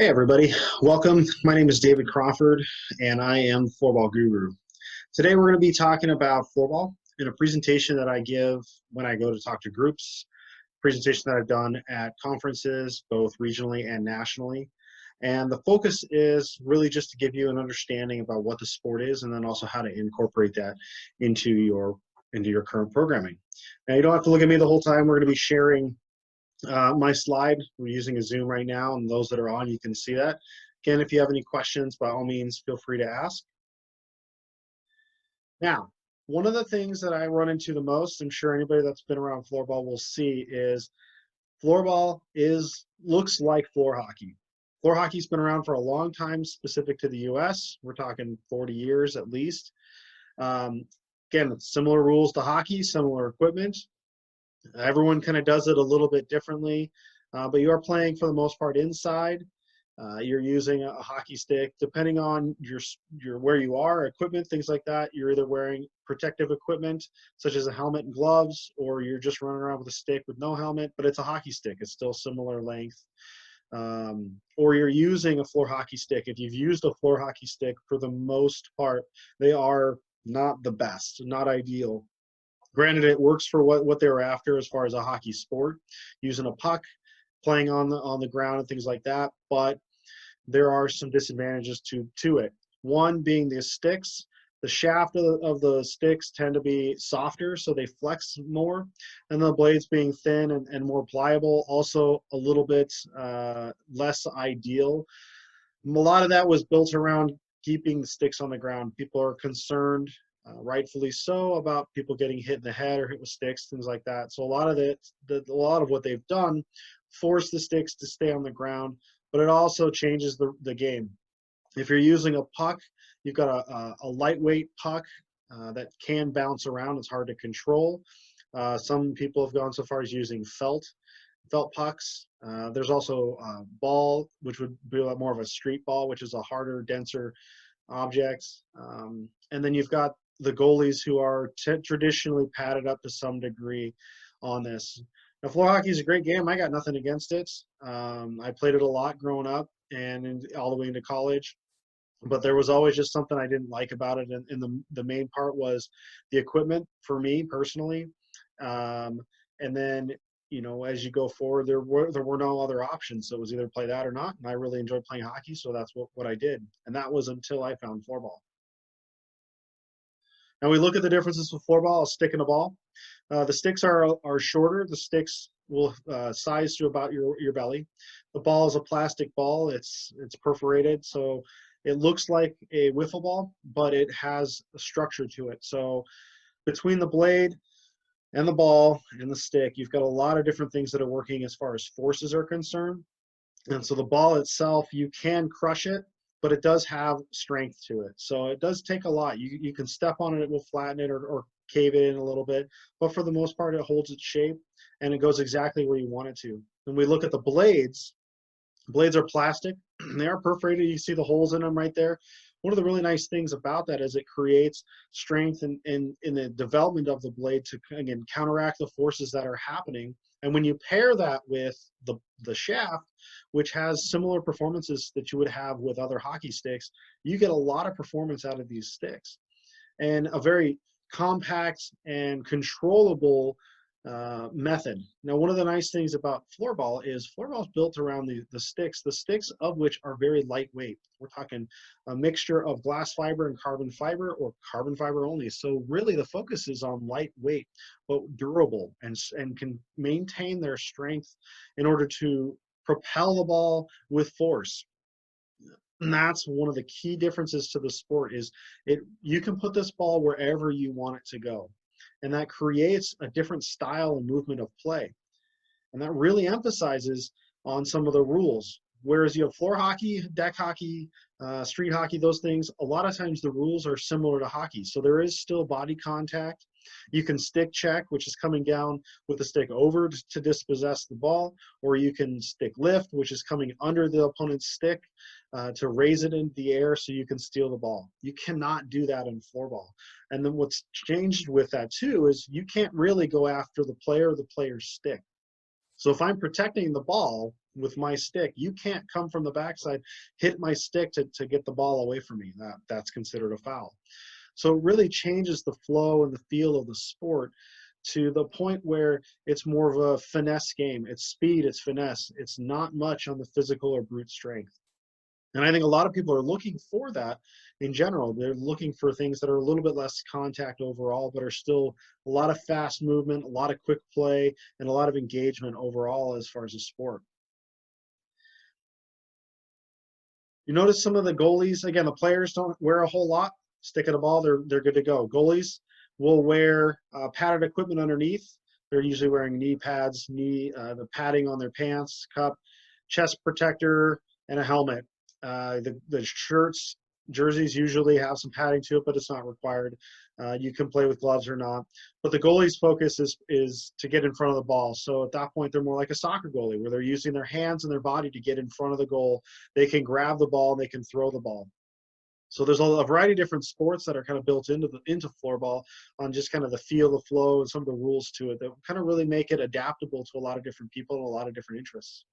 Hey everybody, welcome. My name is David Crawford and I am Floorball Guru. Today we're going to be talking about floorball in a presentation that I give when I go to talk to groups, presentation that I've done at conferences, both regionally and nationally. And the focus is really just to give you an understanding about what the sport is and then also how to incorporate that into your current programming. Now you don't have to look at me the whole time. We're going to be sharing my slide. We're using a Zoom right now, and those that are on, you can see that. Again, if you have any questions, by all means, feel free to ask. Now, one of the things that I run into the most, I'm sure anybody that's been around floorball will see, is floorball looks like floor hockey. Floor hockey's been around for a long time, specific to the US. We're talking 40 years at least. Again, similar rules to hockey, similar equipment. Everyone kind of does it a little bit differently, but you are playing for the most part inside. You're using a hockey stick, depending on your where you are, equipment, things like that. You're either wearing protective equipment, such as a helmet and gloves, or you're just running around with a stick with no helmet, but it's a hockey stick. It's still similar length. Or you're using a floor hockey stick. If you've used a floor hockey stick, for the most part, they are not the best, not ideal. Granted, it works for what they were after as far as a hockey sport, using a puck, playing on the ground and things like that, but there are some disadvantages to it. One being the sticks. The shaft of the sticks tend to be softer, so they flex more, and the blades being thin and more pliable, also a little bit less ideal. A lot of that was built around keeping the sticks on the ground. People are concerned, rightfully so, about people getting hit in the head or hit with sticks, things like that. So a lot of what they've done force the sticks to stay on the ground, but it also changes the game. If you're using a puck, you've got a lightweight puck that can bounce around. It's hard to control. Some people have gone so far as using felt pucks. There's also ball, which would be a lot more of a street ball, which is a harder, denser object. And then you've got the goalies who are traditionally padded up to some degree on this. Now, floor hockey is a great game. I got nothing against it. I played it a lot growing up and all the way into college. But there was always just something I didn't like about it. And the main part was the equipment for me personally. And then, as you go forward, there were no other options. So it was either play that or not. And I really enjoyed playing hockey, so that's what I did. And that was until I found floorball. Now we look at the differences with floorball, a stick and a ball. The sticks are shorter. The sticks will size to about your belly. The ball is a plastic ball. It's perforated, so it looks like a wiffle ball, but it has a structure to it. So between the blade and the ball and the stick, you've got a lot of different things that are working as far as forces are concerned. And so the ball itself, you can crush it, but it does have strength to it. So it does take a lot. You can step on it, it will flatten it or cave it in a little bit, but for the most part, it holds its shape and it goes exactly where you want it to. When we look at the blades are plastic. They are perforated. You see the holes in them right there. One of the really nice things about that is it creates strength in the development of the blade to, again, counteract the forces that are happening. And when you pair that with the shaft, which has similar performances that you would have with other hockey sticks, you get a lot of performance out of these sticks. And a very compact and controllable method. Now, one of the nice things about floorball is built around the sticks of which are very lightweight. We're talking a mixture of glass fiber and carbon fiber, or carbon fiber only. So really the focus is on lightweight, but durable, and can maintain their strength in order to propel the ball with force. And that's one of the key differences to the sport is you can put this ball wherever you want it to go. And that creates a different style and movement of play. And that really emphasizes on some of the rules. Whereas you have floor hockey, deck hockey, street hockey, those things, a lot of times the rules are similar to hockey. So there is still body contact. You can stick check, which is coming down with the stick over to dispossess the ball, or you can stick lift, which is coming under the opponent's stick to raise it into the air so you can steal the ball. You cannot do that in floorball. And then what's changed with that too is you can't really go after the player or the player's stick. So if I'm protecting the ball, with my stick. You can't come from the backside, hit my stick to get the ball away from me. That's considered a foul. So it really changes the flow and the feel of the sport to the point where it's more of a finesse game. It's speed, it's finesse. It's not much on the physical or brute strength. And I think a lot of people are looking for that in general. They're looking for things that are a little bit less contact overall, but are still a lot of fast movement, a lot of quick play, and a lot of engagement overall as far as a sport. You notice some of the goalies, again, the players don't wear a whole lot. Stick at a ball, they're good to go. Goalies will wear padded equipment underneath. They're usually wearing knee pads, the padding on their pants, cup, chest protector, and a helmet. The shirts, jerseys usually have some padding to it, but it's not required. You can play with gloves or not. But the goalie's focus is to get in front of the ball. So at that point, they're more like a soccer goalie, where they're using their hands and their body to get in front of the goal. They can grab the ball, they can throw the ball. So there's a variety of different sports that are kind of built into floorball on just kind of the feel, the flow, and some of the rules to it that kind of really make it adaptable to a lot of different people and a lot of different interests.